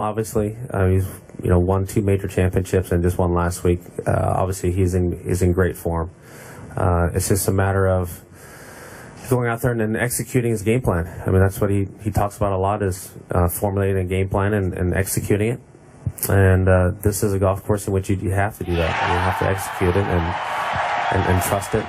Obviously, he's won 2 major championships and just won last week. Obviously, he's in great form. It's just a matter of going out there and executing his game plan. I mean, that's what he talks about a lot, is formulating a game plan and executing it. And this is a golf course in which you have to do that. You have to execute it and trust it.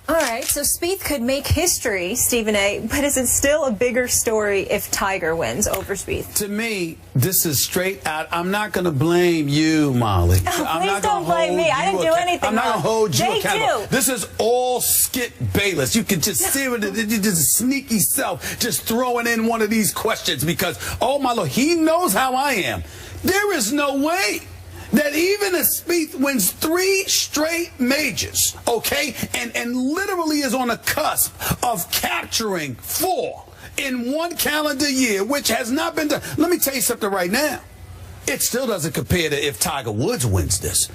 All right, so Spieth could make history, Stephen A., but is it still a bigger story if Tiger wins over Spieth? To me, this is straight out. I'm not going to blame you, Molly. Please don't blame me. I didn't do anything I'm not going to hold you accountable. Do. This is all Skip Bayless. You can just see it, just sneaky self, just throwing in one of these questions because, oh my Lord, he knows how I am. There is no way that even if Spieth wins 3 straight majors, okay, and literally is on the cusp of capturing 4 in 1 calendar year, which has not been done. Let me tell you something right now. It still doesn't compare to if Tiger Woods wins this.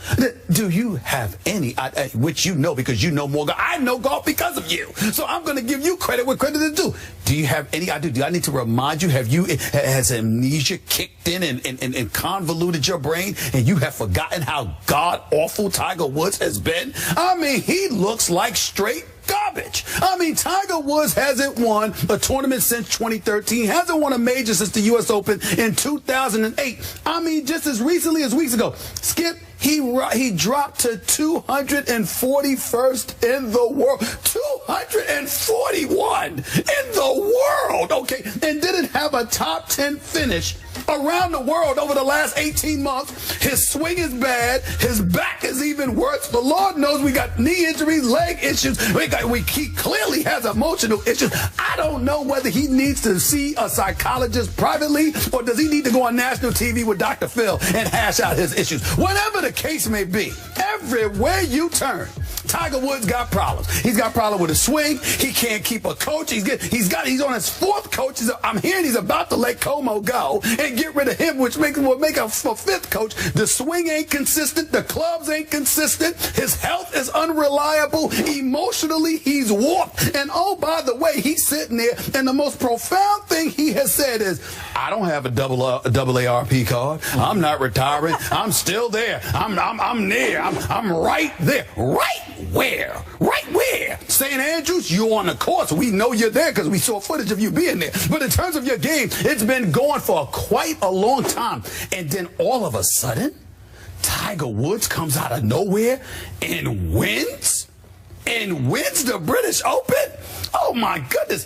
Do you have any, which you know because you know more golf. I know golf because of you. So I'm going to give you credit where credit is due. Do you have any idea? Do I need to remind you? Has amnesia kicked in and convoluted your brain and you have forgotten how god-awful Tiger Woods has been? I mean, he looks like straight garbage. I mean, Tiger Woods hasn't won a tournament since 2013, hasn't won a major since the U.S. Open in 2008. I mean, just as recently as weeks ago, Skip, he dropped to 241st in the world. 241 in the world, okay, and didn't have a top 10 finish around the world over the last 18 months. His swing is bad. His back is even worse. The Lord knows we got knee injuries, leg issues. He clearly has emotional issues. I don't know whether he needs to see a psychologist privately or does he need to go on national TV with Dr. Phil and hash out his issues. Whatever the case may be, everywhere you turn, Tiger Woods got problems. He's got problems with his swing. He can't keep a coach. He's on his 4th coach. I'm hearing he's about to let Como go and get rid of him, which will make a 5th coach. The swing ain't consistent. The clubs ain't consistent. His health is unreliable. Emotionally, he's warped. And oh, by the way, he's sitting there, and the most profound thing he has said is, I don't have a double ARP card. I'm not retiring. I'm still there. I'm near. I'm right there. Right where? Right where? St. Andrews, you're on the course. We know you're there because we saw footage of you being there. But in terms of your game, it's been going for quite a long time. And then all of a sudden, Tiger Woods comes out of nowhere and wins? And wins the British Open? Oh my goodness,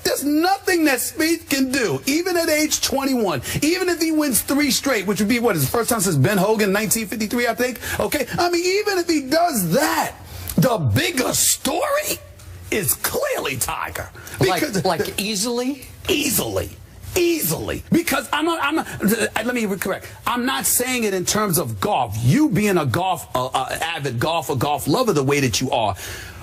there's nothing that Spieth can do, even at age 21, even if he wins 3 straight, which would be, what, his first time since Ben Hogan, 1953, I think? Okay, I mean, even if he does that, the bigger story is clearly Tiger. Because, like easily? Easily. Because I'm not, let me correct. I'm not saying it in terms of golf. You being a avid golfer, golf lover the way that you are.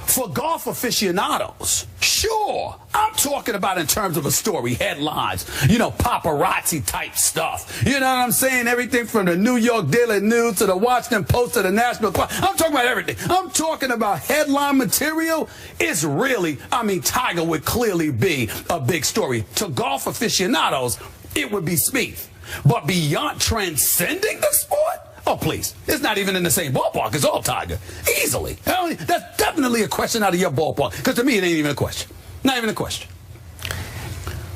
For golf aficionados, sure. I'm talking about in terms of a story, headlines, paparazzi type stuff. You know what I'm saying? Everything from the New York Daily News to the Washington Post to the National. I'm talking about everything. I'm talking about headline material. It's really, Tiger would clearly be a big story. To golf aficionados, it would be Spieth. But beyond transcending the sport, oh, please. It's not even in the same ballpark as all Tiger. Easily. That's definitely a question out of your ballpark. Because to me, it ain't even a question. Not even a question.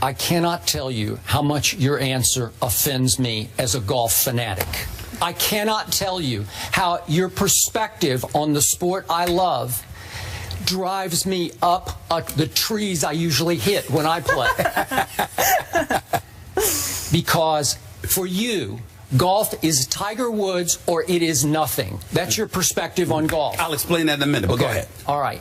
I cannot tell you how much your answer offends me as a golf fanatic. I cannot tell you how your perspective on the sport I love drives me up the trees I usually hit when I play. Because for you, golf is Tiger Woods or it is nothing. That's your perspective on golf. I'll explain that in a minute, but go ahead. All right.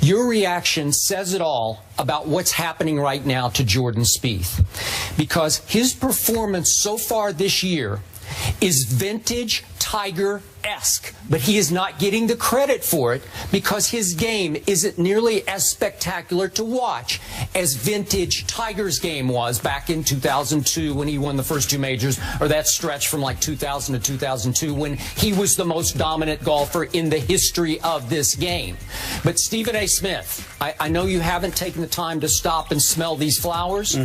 Your reaction says it all about what's happening right now to Jordan Spieth. Because his performance so far this year is vintage Tiger-esque, but he is not getting the credit for it because his game isn't nearly as spectacular to watch as vintage Tiger's game was back in 2002 when he won the first 2 majors, or that stretch from like 2000 to 2002 when he was the most dominant golfer in the history of this game. But Stephen A. Smith, I know you haven't taken the time to stop and smell these flowers.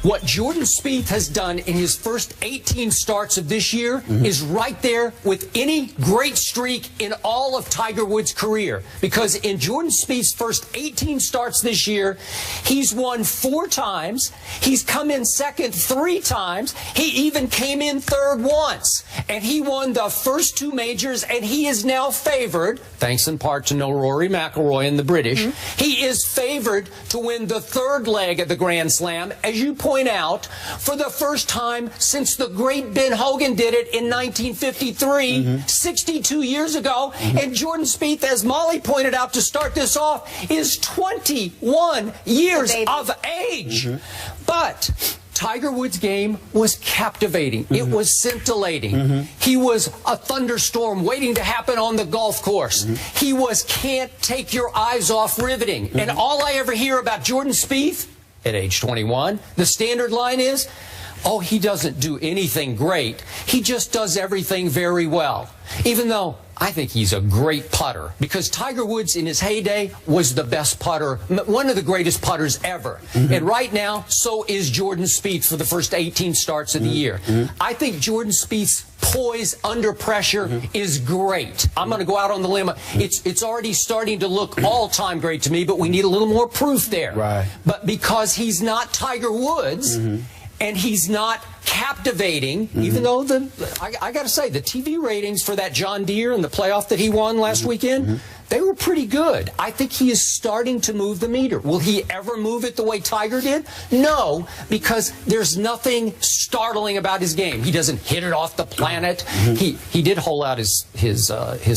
What Jordan Spieth has done in his first 18 starts of this year is right there with any great streak in all of Tiger Woods' career. Because in Jordan Spieth's first 18 starts this year, he's won 4 times. He's come in second 3 times. He even came in third once. And he won the first 2 majors, and he is now favored, thanks in part to no Rory McIlroy and the British, he is favored to win the 3rd leg of the Grand Slam, as you point out, for the first time since the great Ben Hogan did it in 1953, 62 years ago. And Jordan Spieth, as Molly pointed out to start this off, is 21 years of age. But Tiger Woods' game was captivating. It was scintillating. He was a thunderstorm waiting to happen on the golf course. He was can't take your eyes off riveting. And all I ever hear about Jordan Spieth at age 21, the standard line is, oh, he doesn't do anything great. He just does everything very well. Even though I think he's a great putter, because Tiger Woods in his heyday was the best putter, one of the greatest putters ever. And right now, so is Jordan Spieth for the first 18 starts of the year. I think Jordan Spieth's poise under pressure is great. I'm going to go out on the limb. It's already starting to look all-time great to me, but we need a little more proof there. Right. But because he's not Tiger Woods, and he's not captivating, even though I got to say, the TV ratings for that John Deere and the playoff that he won last weekend, they were pretty good. I think he is starting to move the meter. Will he ever move it the way Tiger did? No, because there's nothing startling about his game. He doesn't hit it off the planet. He did hole out his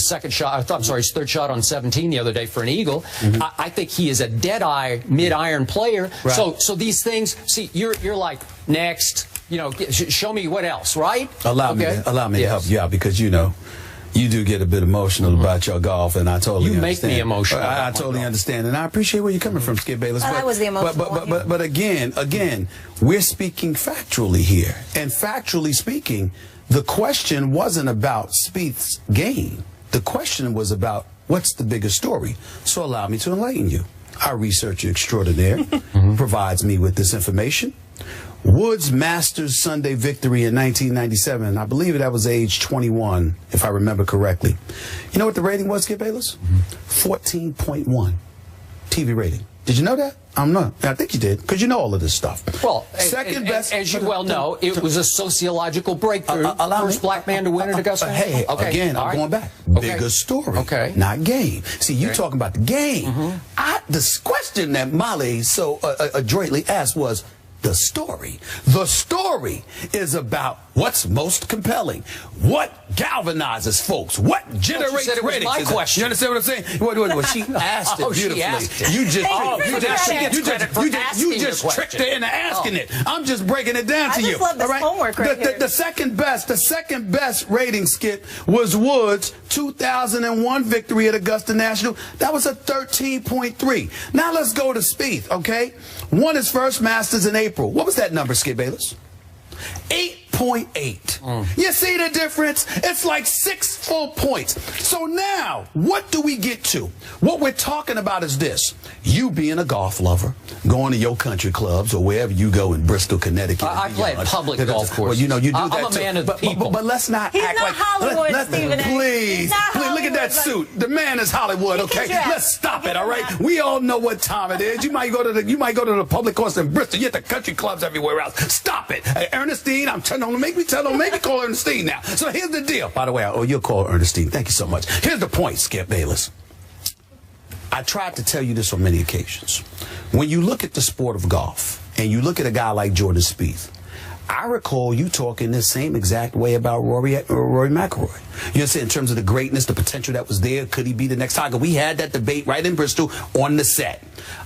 second shot, I'm sorry, his 3rd shot on 17 the other day for an eagle. I think he is a dead-eye, mid-iron player. Right. So these things, see, you're like, next, you know, show me what else, right? Allow me to help you out, because, you know, you do get a bit emotional about your golf, and I totally understand. You make me emotional. I totally understand, and I appreciate where you're coming from, Skip Bayless. Well, that was the emotional one. But again, we're speaking factually here, and factually speaking, the question wasn't about Spieth's game. The question was about what's the bigger story. So allow me to enlighten you. Our researcher extraordinaire provides me with this information. Woods' Masters Sunday victory in 1997. I believe that was age 21, if I remember correctly. You know what the rating was, Skip Bayless? 14.1 TV rating. Did you know that? I'm not. I think you did, because you know all of this stuff. Well, second best, as you well know, it was a sociological breakthrough. First black man to win at Augusta. Hey, again, I'm going back. Bigger story, not game. See, you talking about the game. The question that Molly so adroitly asked was, the story. The story is about what's most compelling, what galvanizes folks, what generates ratings. My question. You understand what I'm saying? What she asked it beautifully. She asked it. You just tricked tricked her into asking it. I'm just breaking it down to you. I just love this homework right here. The second best rating, Skip, was Woods' 2001 victory at Augusta National. That was a 13.3. Now let's go to Spieth, okay? Won his first Masters in April. What was that number, Skip Bayless? 8.8. You see the difference? It's like 6 full points. So now, what do we get to? What we're talking about is this. You being a golf lover, going to your country clubs or wherever you go in Bristol, Connecticut. I play at public golf courses. Well, you know, you do that I'm a man of the people. But let's not He's act not like... Hollywood, Stephen A. Please, look at that suit. The man is Hollywood, okay? Let's stop it, all right? We all know what time it is. You might go to the public course in Bristol. You at the country clubs everywhere else. Stop it. Hey, Ernestine, don't make me call Ernestine now. So here's the deal. By the way, you'll call Ernestine. Thank you so much. Here's the point, Skip Bayless. I tried to tell you this on many occasions. When you look at the sport of golf and you look at a guy like Jordan Spieth, I recall you talking the same exact way about Rory McIlroy. You know, in terms of the greatness, the potential that was there. Could he be the next Tiger? We had that debate right in Bristol on the set.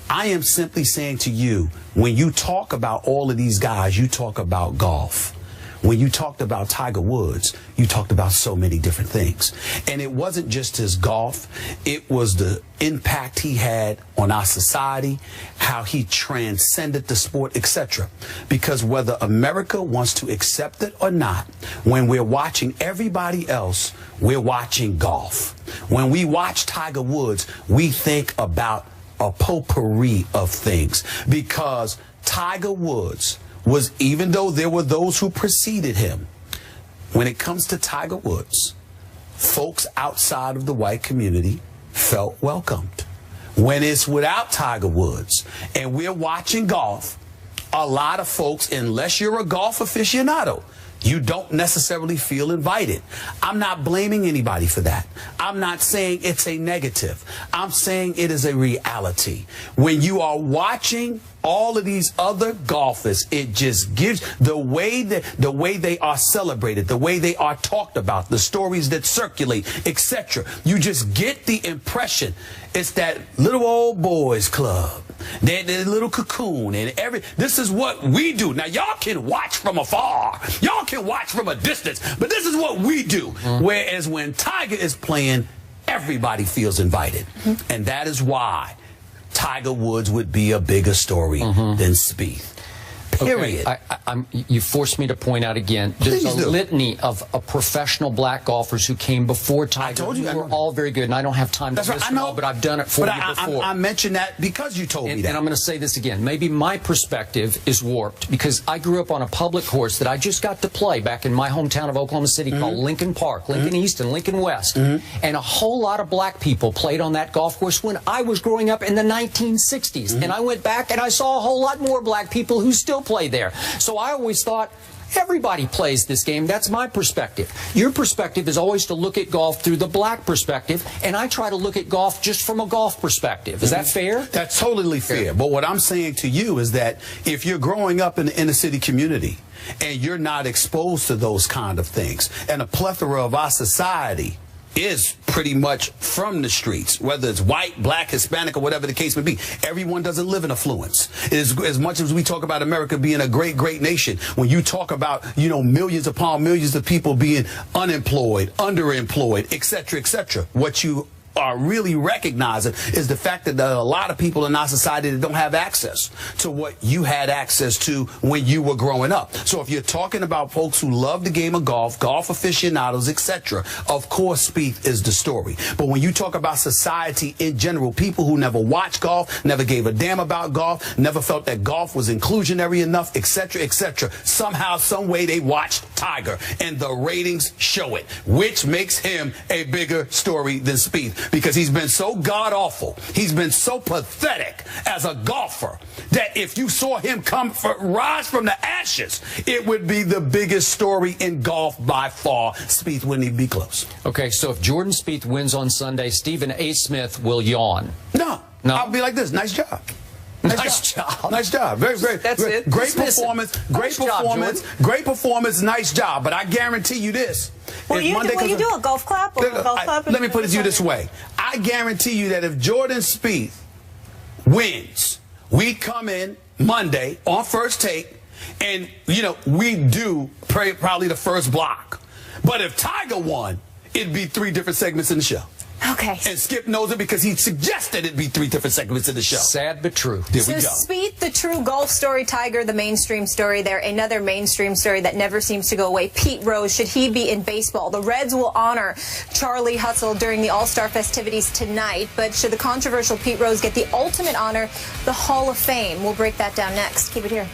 I am simply saying to you, when you talk about all of these guys, you talk about golf. When you talked about Tiger Woods, you talked about so many different things. And it wasn't just his golf. It was the impact he had on our society, how he transcended the sport, etc. Because whether America wants to accept it or not, when we're watching everybody else, we're watching golf. When we watch Tiger Woods, we think about a potpourri of things. Because Tiger Woods was, even though there were those who preceded him, when it comes to Tiger Woods, folks outside of the white community felt welcomed. When it's without Tiger Woods and we're watching golf, a lot of folks, unless you're a golf aficionado, you don't necessarily feel invited. I'm not blaming anybody for that. I'm not saying it's a negative. I'm saying it is a reality. When you are watching all of these other golfers, it just gives the way they are celebrated, the way they are talked about, the stories that circulate, etc. You just get the impression it's that little old boys club, that little cocoon, and this is what we do. Now y'all can watch from afar, y'all can watch from a distance, but this is what we do. Whereas when Tiger is playing, everybody feels invited, and that is why Tiger Woods would be a bigger story than Spieth. Period. Okay. You forced me to point out again, there's a litany of professional black golfers who came before Tiger. I told you, who were all very good, and I don't have time to list them all, but I've done it for you before. I mentioned that because you told me that. And I'm going to say this again. Maybe my perspective is warped because I grew up on a public course that I just got to play back in my hometown of Oklahoma City called Lincoln Park, Lincoln East and Lincoln West. And a whole lot of black people played on that golf course when I was growing up in the 1960s. And I went back and I saw a whole lot more black people who still play there. So I always thought everybody plays this game. That's my perspective. Your perspective is always to look at golf through the black perspective, and I try to look at golf just from a golf perspective. Is that fair? That's totally fair. But what I'm saying to you is that if you're growing up in the inner city community and you're not exposed to those kind of things, and a plethora of our society is pretty much from the streets, whether it's white, black, Hispanic, or whatever the case may be. Everyone doesn't live in affluence. As much as we talk about America being a great, great nation, when you talk about, millions upon millions of people being unemployed, underemployed, etc., what you are really recognizing is the fact that there are a lot of people in our society that don't have access to what you had access to when you were growing up. So if you're talking about folks who love the game of golf, golf aficionados, etc., of course Spieth is the story. But when you talk about society in general, people who never watched golf, never gave a damn about golf, never felt that golf was inclusionary enough, etc., somehow, some way they watched Tiger, and the ratings show it, which makes him a bigger story than Spieth. Because he's been so god-awful, he's been so pathetic as a golfer, that if you saw him rise from the ashes, it would be the biggest story in golf by far. Spieth wouldn't even be close. Okay, so if Jordan Spieth wins on Sunday, Stephen A. Smith will yawn. No. I'll be like this. Nice job. Nice job. Nice job. Very, very. That's it. Great performance. Great performance. Great performance. Nice job. But I guarantee you this. Will you do a golf clap or a golf clap? Let me put it to you this way. I guarantee you that if Jordan Spieth wins, we come in Monday on First Take, and we do probably the first block. But if Tiger won, it'd be 3 different segments in the show. Okay. And Skip knows it because he suggested it'd be 3 different segments in the show. Sad but true. There we go. Spieth, the true golf story, Tiger, the mainstream story there. Another mainstream story that never seems to go away. Pete Rose, should he be in baseball? The Reds will honor Charlie Hustle during the All-Star festivities tonight, but should the controversial Pete Rose get the ultimate honor, the Hall of Fame? We'll break that down next. Keep it here.